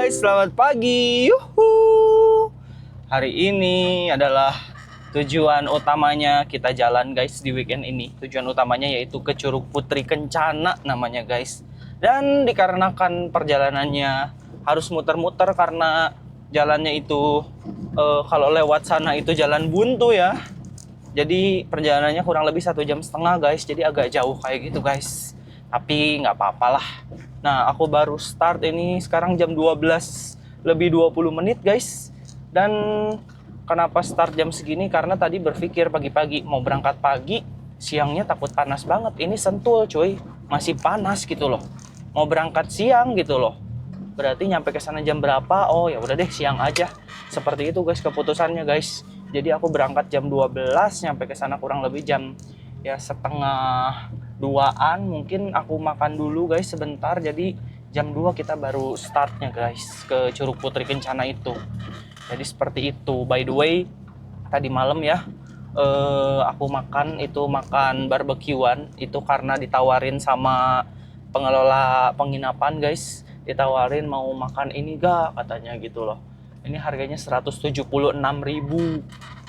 guys, selamat pagi. Yuhu. Hari ini adalah tujuan utamanya kita jalan guys di weekend ini. Tujuan utamanya yaitu ke Curug Putri Kencana namanya guys. Dan dikarenakan perjalanannya harus muter-muter karena jalannya itu kalau lewat sana itu jalan buntu ya. Jadi perjalanannya kurang lebih 1,5 jam guys. Jadi agak jauh kayak gitu guys. Tapi nggak apa-apalah. Nah, aku baru start ini sekarang jam 12 lebih 20 menit guys. Dan kenapa start jam segini? Karena tadi berpikir pagi-pagi mau berangkat pagi, siangnya takut panas banget. Ini Sentul cuy, masih panas gitu loh. Mau berangkat siang gitu loh. Berarti nyampe ke sana jam berapa? Oh ya udah deh siang aja. Seperti itu guys keputusannya guys. Jadi aku berangkat jam 12, nyampe ke sana kurang lebih jam ya setengah 2-an. Mungkin aku makan dulu guys sebentar. Jadi jam 2 kita baru startnya guys ke Curug Putri Kencana itu. Jadi seperti itu. By the way, tadi malam ya aku makan barbekyuan itu karena ditawarin sama pengelola penginapan guys. Ditawarin mau makan ini gak katanya gitu loh. Ini harganya 176.000.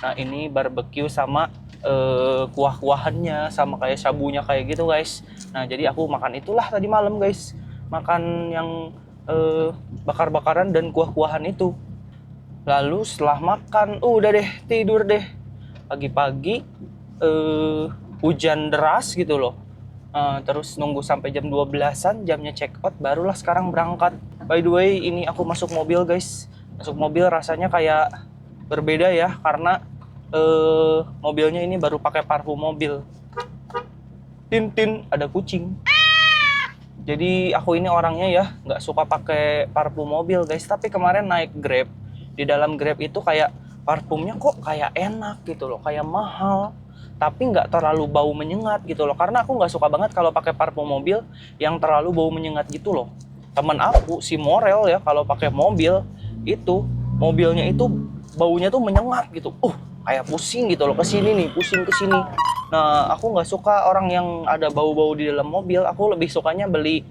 Nah ini barbecue sama kuah-kuahannya sama kayak sabunya kayak gitu guys. Nah jadi aku makan itulah tadi malam guys, makan yang bakar-bakaran dan kuah-kuahan itu. Lalu setelah makan udah deh tidur deh. Pagi-pagi hujan deras gitu loh. Terus nunggu sampai jam 12-an jamnya check out, barulah sekarang berangkat. By the way ini aku masuk mobil guys. Masuk mobil rasanya kayak berbeda ya karena mobilnya ini baru pakai parfum mobil. Tintin ada kucing. Jadi aku ini orangnya ya nggak suka pakai parfum mobil guys. Tapi kemarin naik Grab, di dalam Grab itu kayak parfumnya kok kayak enak gitu loh, kayak mahal. Tapi nggak terlalu bau menyengat gitu loh. Karena aku nggak suka banget kalau pakai parfum mobil yang terlalu bau menyengat gitu loh. Temen aku si Morel ya kalau pakai mobil itu mobilnya itu baunya tuh menyengat gitu. Kayak pusing gitu loh, kesini nih, pusing kesini. Nah, aku nggak suka orang yang ada bau-bau di dalam mobil. Aku lebih sukanya beli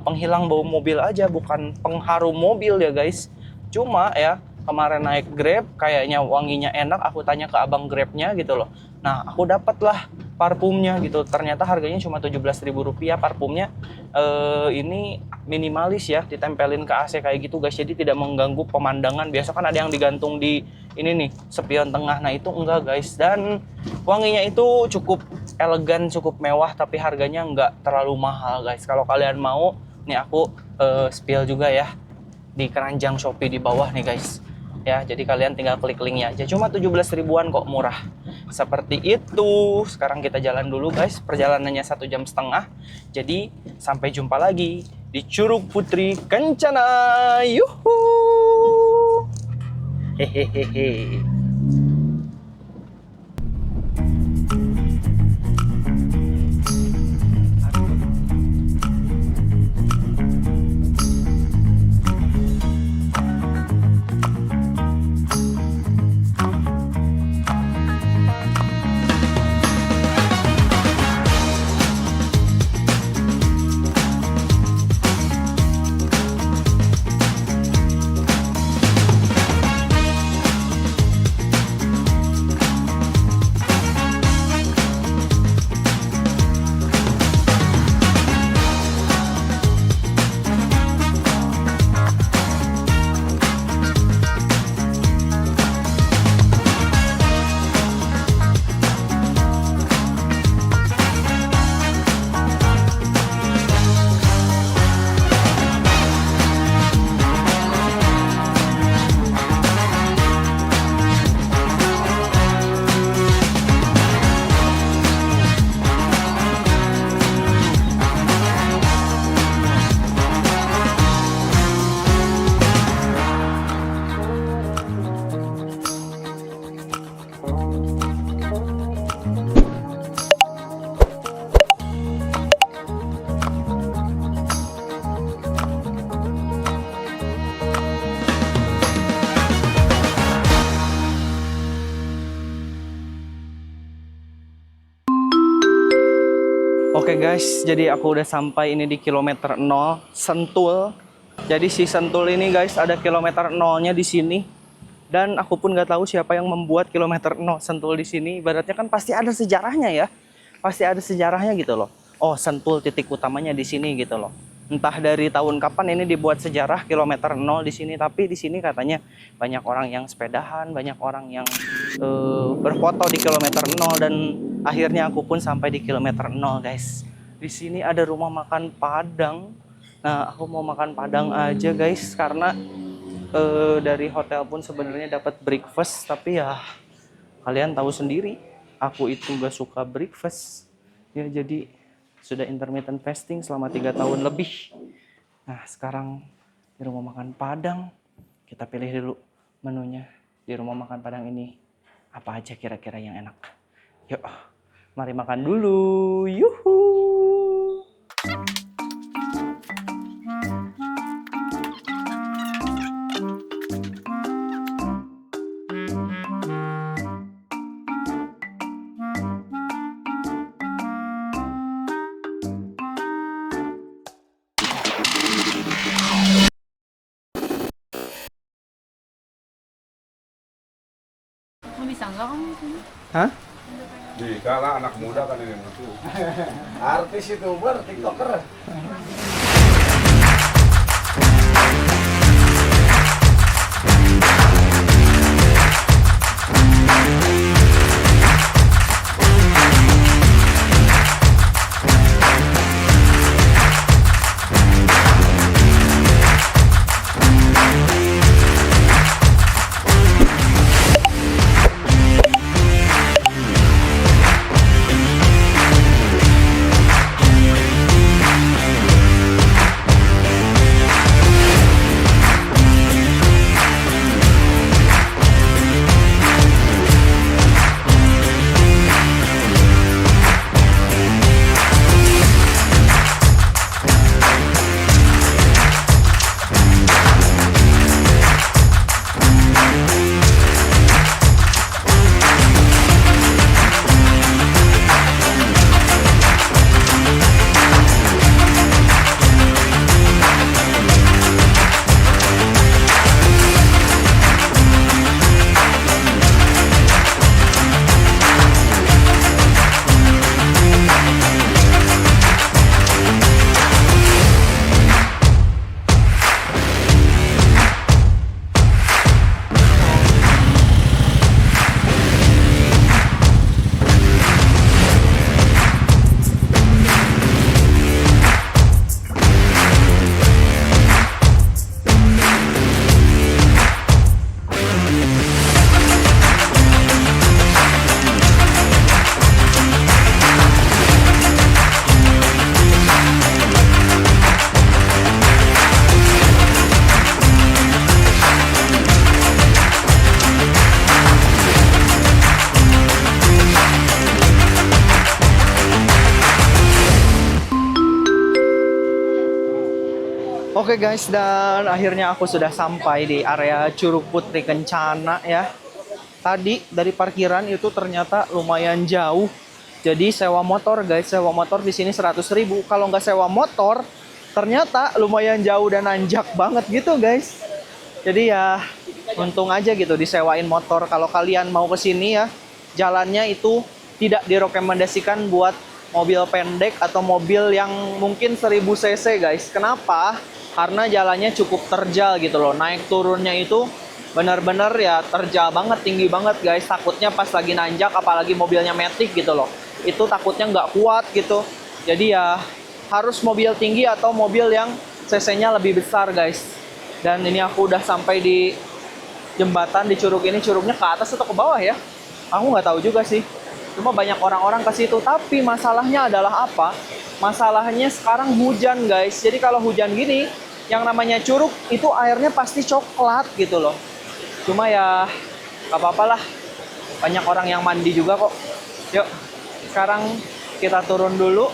penghilang bau mobil aja, bukan pengharum mobil ya guys. Cuma ya, kemarin naik Grab, kayaknya wanginya enak. Aku tanya ke abang Grabnya gitu loh. Nah, aku dapet lah parfumnya gitu. Ternyata harganya cuma Rp17.000 parfumnya. Ini minimalis ya, ditempelin ke AC kayak gitu guys. Jadi tidak mengganggu pemandangan. Biasa kan ada yang digantung di ini nih, spion tengah. Nah itu enggak guys. Dan wanginya itu cukup elegan, cukup mewah. Tapi harganya enggak terlalu mahal guys. Kalau kalian mau, nih aku spill juga ya di keranjang Shopee di bawah nih guys. Ya, jadi kalian tinggal klik linknya aja. Cuma 17 ribuan kok, murah. Seperti itu. Sekarang kita jalan dulu guys. Perjalanannya 1,5 jam. Jadi sampai jumpa lagi di Curug Putri Kencana. Yuhu. Hehehe. Oke guys, jadi aku udah sampai ini di kilometer 0 Sentul. Jadi si Sentul ini guys ada kilometer nolnya di sini. Dan aku pun nggak tahu siapa yang membuat kilometer nol Sentul di sini. Ibaratnya kan pasti ada sejarahnya ya. Pasti ada sejarahnya gitu loh. Oh, Sentul titik utamanya di sini gitu loh. Entah dari tahun kapan ini dibuat sejarah kilometer nol di sini. Tapi di sini katanya banyak orang yang sepedahan, banyak orang yang berfoto di kilometer nol. Dan akhirnya aku pun sampai di kilometer nol guys. Di sini ada rumah makan Padang. Nah, aku mau makan Padang aja guys karena dari hotel pun sebenarnya dapat breakfast, tapi ya kalian tahu sendiri, aku itu gak suka breakfast. Ya jadi sudah intermittent fasting selama 3 tahun lebih. Nah, sekarang di rumah makan Padang, kita pilih dulu menunya di rumah makan Padang ini. Apa aja kira-kira yang enak? Yuk, mari makan dulu. Yuhu. Bisa nggak kamu sini? Hah? Di kala anak muda kan ini itu. Artis, YouTuber, TikToker. Oke guys, dan akhirnya aku sudah sampai di area Curug Putri Kencana ya. Tadi dari parkiran itu ternyata lumayan jauh. Jadi sewa motor guys, sewa motor di sini 100.000. Kalau nggak sewa motor, ternyata lumayan jauh dan nanjak banget gitu guys. Jadi ya untung aja gitu disewain motor. Kalau kalian mau ke sini ya, jalannya itu tidak direkomendasikan buat mobil pendek atau mobil yang mungkin 1000 cc guys. Kenapa? Karena jalannya cukup terjal gitu loh. Naik turunnya itu benar-benar ya terjal banget, tinggi banget guys. Takutnya pas lagi nanjak, apalagi mobilnya Matic gitu loh, itu takutnya nggak kuat gitu. Jadi ya harus mobil tinggi atau mobil yang cc-nya lebih besar guys. Dan ini aku udah sampai di jembatan di curug ini. Curugnya ke atas atau ke bawah ya? Aku nggak tahu juga sih. Cuma banyak orang-orang ke situ. Tapi masalahnya adalah apa? Masalahnya sekarang hujan guys. Jadi kalau hujan gini, yang namanya curug itu airnya pasti coklat gitu loh. Cuma ya gak apa-apa lah, banyak orang yang mandi juga kok. Yuk, sekarang kita turun dulu.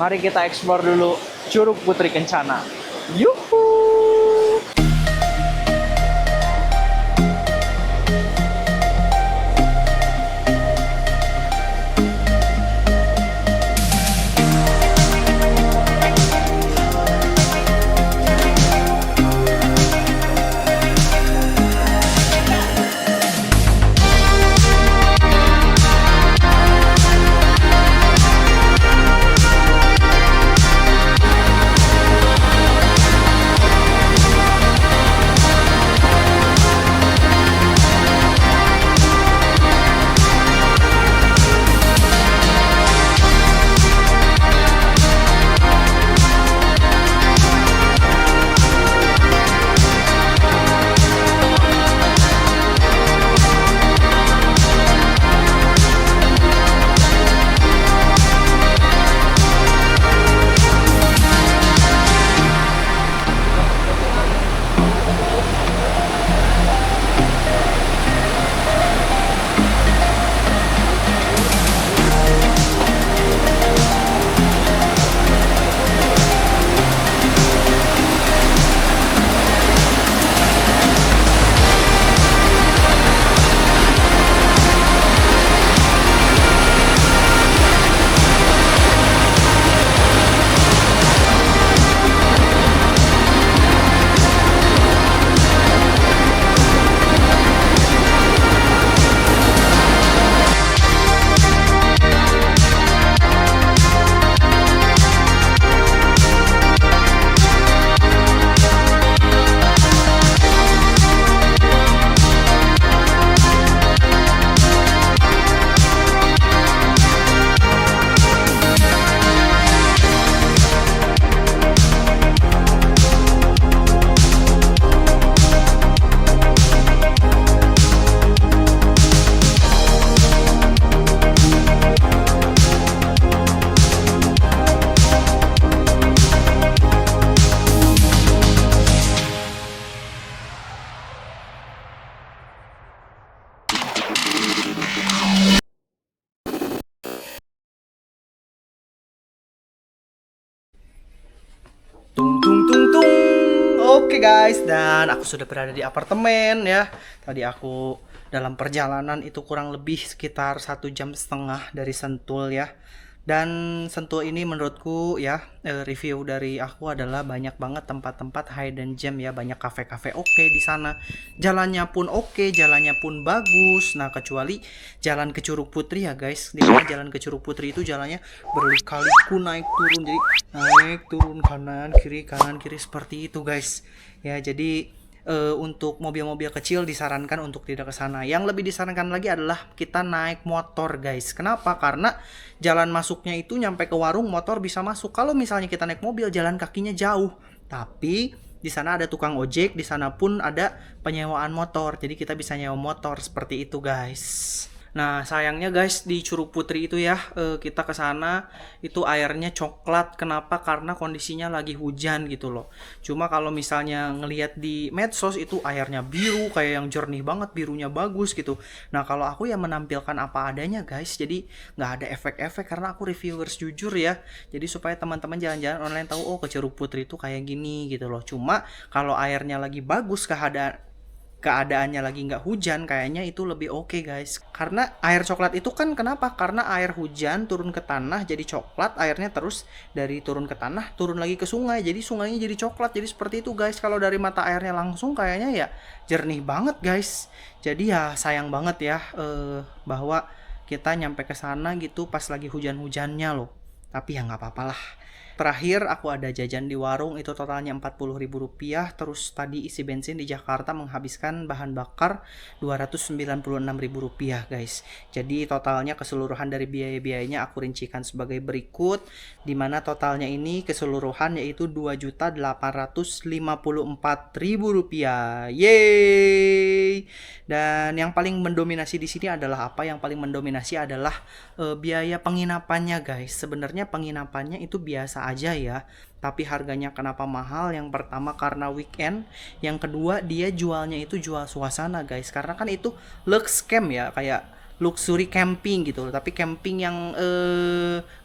Mari kita explore dulu Curug Putri Kencana. Yuhu! Tung tung tung tung. Oke guys, dan aku sudah berada di apartemen ya. Tadi aku dalam perjalanan itu kurang lebih sekitar 1,5 jam dari Sentul ya. Dan Sentul ini menurutku ya, review dari aku adalah banyak banget tempat-tempat hidden gem ya, banyak kafe-kafe oke di sana. Jalannya pun oke, jalannya pun bagus. Nah, kecuali jalan ke Curug Putri ya guys. Di mana jalan ke Curug Putri itu jalannya berliku-liku naik turun, jadi naik turun kanan kiri seperti itu guys. Ya, jadi untuk mobil-mobil kecil disarankan untuk tidak ke sana. Yang lebih disarankan lagi adalah kita naik motor guys. Kenapa? Karena jalan masuknya itu nyampe ke warung motor bisa masuk. Kalau misalnya kita naik mobil jalan kakinya jauh. Tapi di sana ada tukang ojek, di sana pun ada penyewaan motor. Jadi kita bisa nyewa motor seperti itu guys. Nah, sayangnya guys di Curug Putri itu ya, kita ke sana itu airnya coklat. Kenapa? Karena kondisinya lagi hujan gitu loh. Cuma kalau misalnya ngelihat di medsos itu airnya biru, kayak yang jernih banget, birunya bagus gitu. Nah, kalau aku ya menampilkan apa adanya guys. Jadi nggak ada efek-efek karena aku reviewers jujur ya. Jadi supaya teman-teman jalan-jalan online tahu oh ke Curug Putri itu kayak gini gitu loh. Cuma kalau airnya lagi bagus, keadaannya lagi nggak hujan, kayaknya itu lebih oke guys. Karena air coklat itu kan kenapa? Karena air hujan turun ke tanah jadi coklat, airnya terus dari turun ke tanah turun lagi ke sungai, jadi sungainya jadi coklat. Jadi seperti itu guys. Kalau dari mata airnya langsung kayaknya ya jernih banget guys. Jadi ya sayang banget ya bahwa kita nyampe ke sana gitu pas lagi hujan-hujannya loh. Tapi ya nggak apa-apa lah. Terakhir aku ada jajan di warung itu totalnya Rp40.000. Terus tadi isi bensin di Jakarta menghabiskan bahan bakar Rp296.000 guys. Jadi totalnya keseluruhan dari biaya-biayanya aku rincikan sebagai berikut, dimana totalnya ini keseluruhan yaitu Rp2.854.000. Yeay. Dan yang paling mendominasi di sini adalah apa? Yang paling mendominasi adalah biaya penginapannya guys. Sebenarnya penginapannya itu biasa aja ya, tapi harganya kenapa mahal? Yang pertama karena weekend, yang kedua dia jualnya itu jual suasana guys, karena kan itu lux camp ya, kayak luxury camping gitu loh, tapi camping yang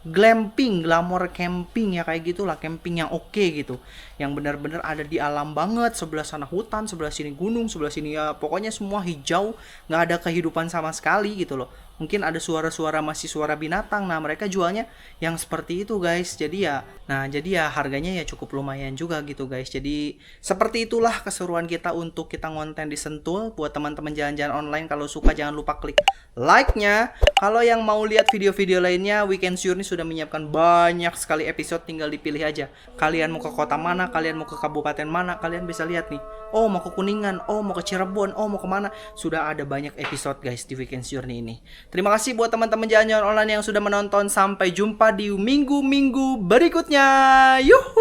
glamping, glamour camping ya, kayak gitulah, camping yang oke gitu, yang benar-benar ada di alam banget. Sebelah sana hutan, sebelah sini gunung, sebelah sini ya pokoknya semua hijau, nggak ada kehidupan sama sekali gitu loh. Mungkin ada suara-suara, masih suara binatang. Nah, mereka jualnya yang seperti itu guys. Jadi ya harganya ya cukup lumayan juga gitu guys. Jadi seperti itulah keseruan kita untuk kita ngonten di Sentul. Buat teman-teman jalan-jalan online, kalau suka jangan lupa klik like-nya. Kalau yang mau lihat video-video lainnya, Weekend Journey sudah menyiapkan banyak sekali episode, tinggal dipilih aja. Kalian mau ke kota mana, kalian mau ke kabupaten mana, kalian bisa lihat nih. Oh, mau ke Kuningan, oh mau ke Cirebon, oh mau kemana. Sudah ada banyak episode guys di Weekend Journey ini. Terima kasih buat teman-teman jalan-jalan online yang sudah menonton. Sampai jumpa di minggu-minggu berikutnya. Yuhuu.